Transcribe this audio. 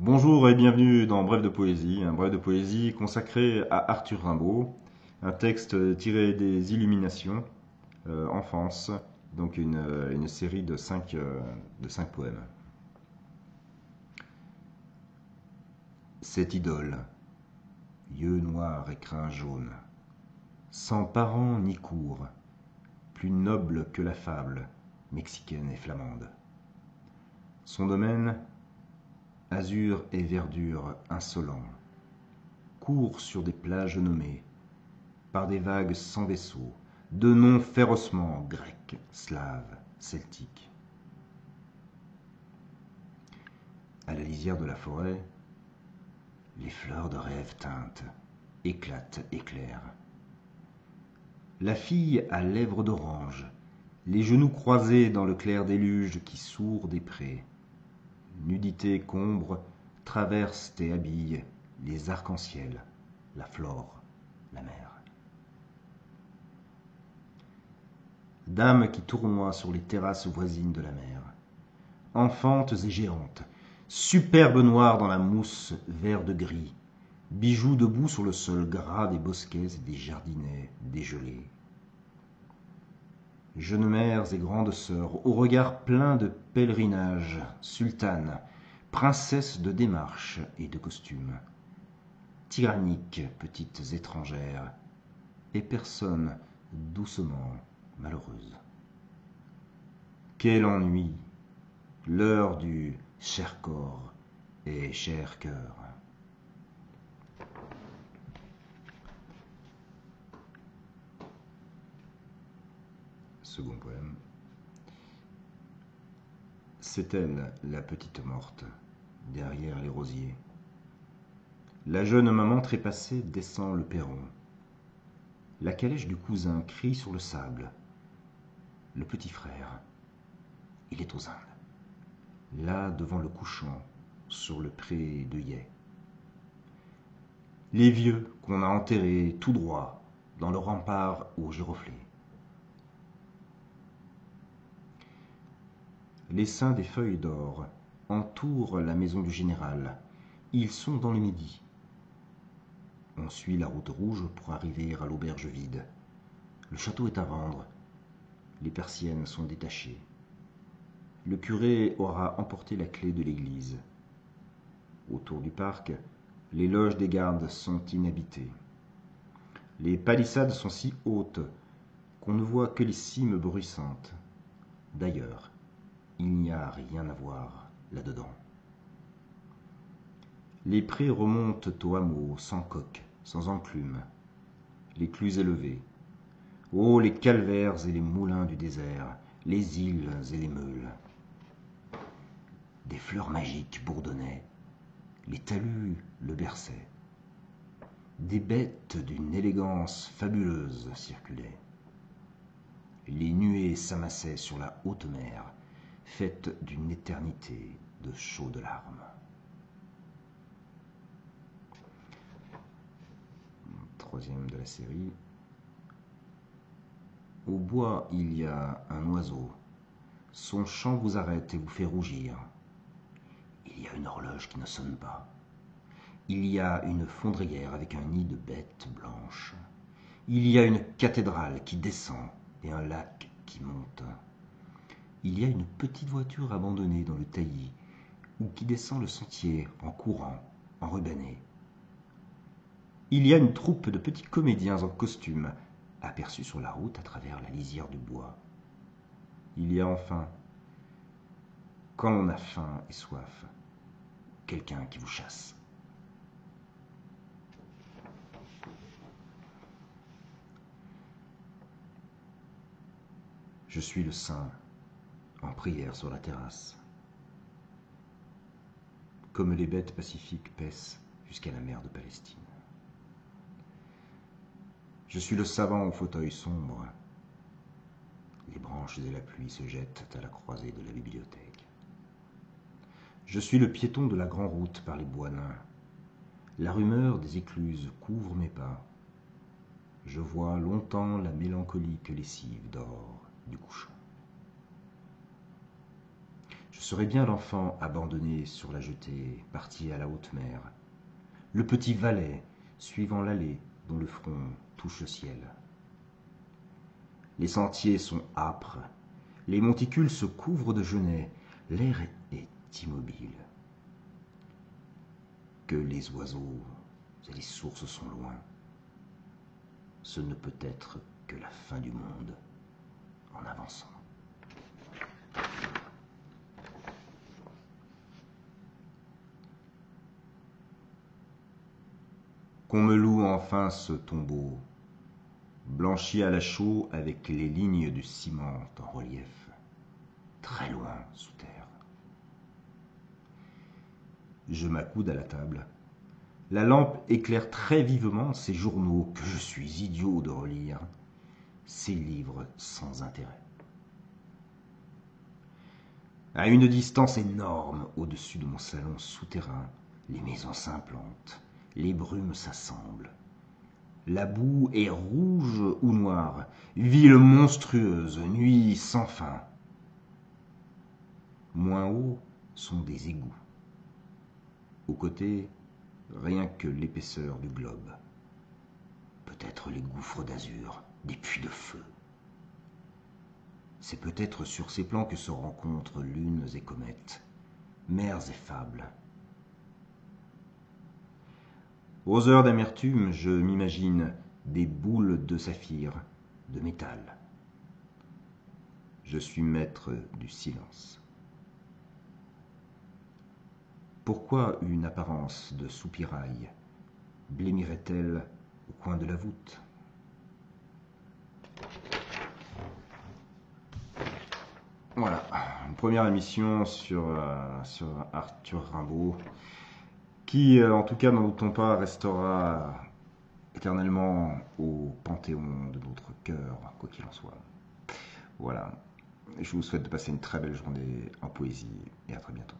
Bonjour et bienvenue dans Bref de poésie, un bref de poésie consacré à Arthur Rimbaud, un texte tiré des Illuminations, enfance, donc une série de cinq poèmes. Cette idole, yeux noirs et crins jaunes, sans parents ni cour, plus noble que la fable, mexicaine et flamande. Son domaine, azur et verdure insolent, court sur des plages nommées, par des vagues sans vaisseau, de noms férocement grecs, slaves, celtiques. À la lisière de la forêt, les fleurs de rêve teintent, éclatent, éclairent. La fille à lèvres d'orange, les genoux croisés dans le clair déluge qui sourd des prés. Nudité qu'ombre traverse et habille les arcs-en-ciel, la flore, la mer. Dames qui tournoient sur les terrasses voisines de la mer, enfantes et géantes, superbes noires dans la mousse vert de gris, bijoux debout sur le sol gras des bosquets et des jardinets dégelés. Jeunes mères et grandes sœurs, au regard plein de pèlerinage, sultanes, princesses de démarche et de costume, tyranniques petites étrangères, et personnes doucement malheureuses. Quel ennui, l'heure du cher corps et cher cœur. Second poème. C'est elle, la petite morte, derrière les rosiers. La jeune maman trépassée descend le perron. La calèche du cousin crie sur le sable. Le petit frère, il est aux Indes, là devant le couchant, sur le pré d'œillet. Les vieux qu'on a enterrés tout droit dans le rempart aux giroflées. Les seins des feuilles d'or entourent la maison du général. Ils sont dans le midi. On suit la route rouge pour arriver à l'auberge vide. Le château est à vendre. Les persiennes sont détachées. Le curé aura emporté la clé de l'église. Autour du parc, les loges des gardes sont inhabitées. Les palissades sont si hautes qu'on ne voit que les cimes bruissantes. D'ailleurs, il n'y a rien à voir là-dedans. Les prés remontent au hameau, sans coque, sans enclume, les clus élevés. Oh, les calvaires et les moulins du désert, les îles et les meules. Des fleurs magiques bourdonnaient, les talus le berçaient. Des bêtes d'une élégance fabuleuse circulaient. Les nuées s'amassaient sur la haute mer, faite d'une éternité de chaudes larmes. Troisième de la série. Au bois, il y a un oiseau. Son chant vous arrête et vous fait rougir. Il y a une horloge qui ne sonne pas. Il y a une fondrière avec un nid de bêtes blanches. Il y a une cathédrale qui descend et un lac qui monte. Il y a une petite voiture abandonnée dans le taillis ou qui descend le sentier en courant, enrubanné. Il y a une troupe de petits comédiens en costume aperçus sur la route à travers la lisière du bois. Il y a enfin, quand l'on a faim et soif, quelqu'un qui vous chasse. Je suis le saint en prière sur la terrasse. Comme les bêtes pacifiques paissent jusqu'à la mer de Palestine. Je suis le savant au fauteuil sombre. Les branches et la pluie se jettent à la croisée de la bibliothèque. Je suis le piéton de la grande route par les bois nains. La rumeur des écluses couvre mes pas. Je vois longtemps la mélancolique lessive d'or du couchant. Je Je serais bien l'enfant abandonné sur la jetée, parti à la haute mer, le petit valet suivant l'allée dont le front touche le ciel. Les sentiers sont âpres, les monticules se couvrent de genêts, l'air est immobile. Que les oiseaux et les sources sont loin, ce ne peut être que la fin du monde en avançant. Qu'on me loue enfin ce tombeau, blanchi à la chaux avec les lignes du ciment en relief, très loin sous terre. Je m'accoude à la table. La lampe éclaire très vivement ces journaux que je suis idiot de relire, ces livres sans intérêt. À une distance énorme au-dessus de mon salon souterrain, les maisons s'implantent, les brumes s'assemblent. La boue est rouge ou noire, ville monstrueuse, nuit sans fin. Moins haut sont des égouts. Aux côtés, rien que l'épaisseur du globe. Peut-être les gouffres d'azur, des puits de feu. C'est peut-être sur ces plans que se rencontrent lunes et comètes, mers et fables. Aux heures d'amertume, je m'imagine des boules de saphir, de métal. Je suis maître du silence. Pourquoi une apparence de soupirail blêmirait-elle au coin de la voûte? Voilà, une première émission sur Arthur Rimbaud, qui, en tout cas, n'en doutons pas, restera éternellement au panthéon de notre cœur, quoi qu'il en soit. Voilà, je vous souhaite de passer une très belle journée en poésie et à très bientôt.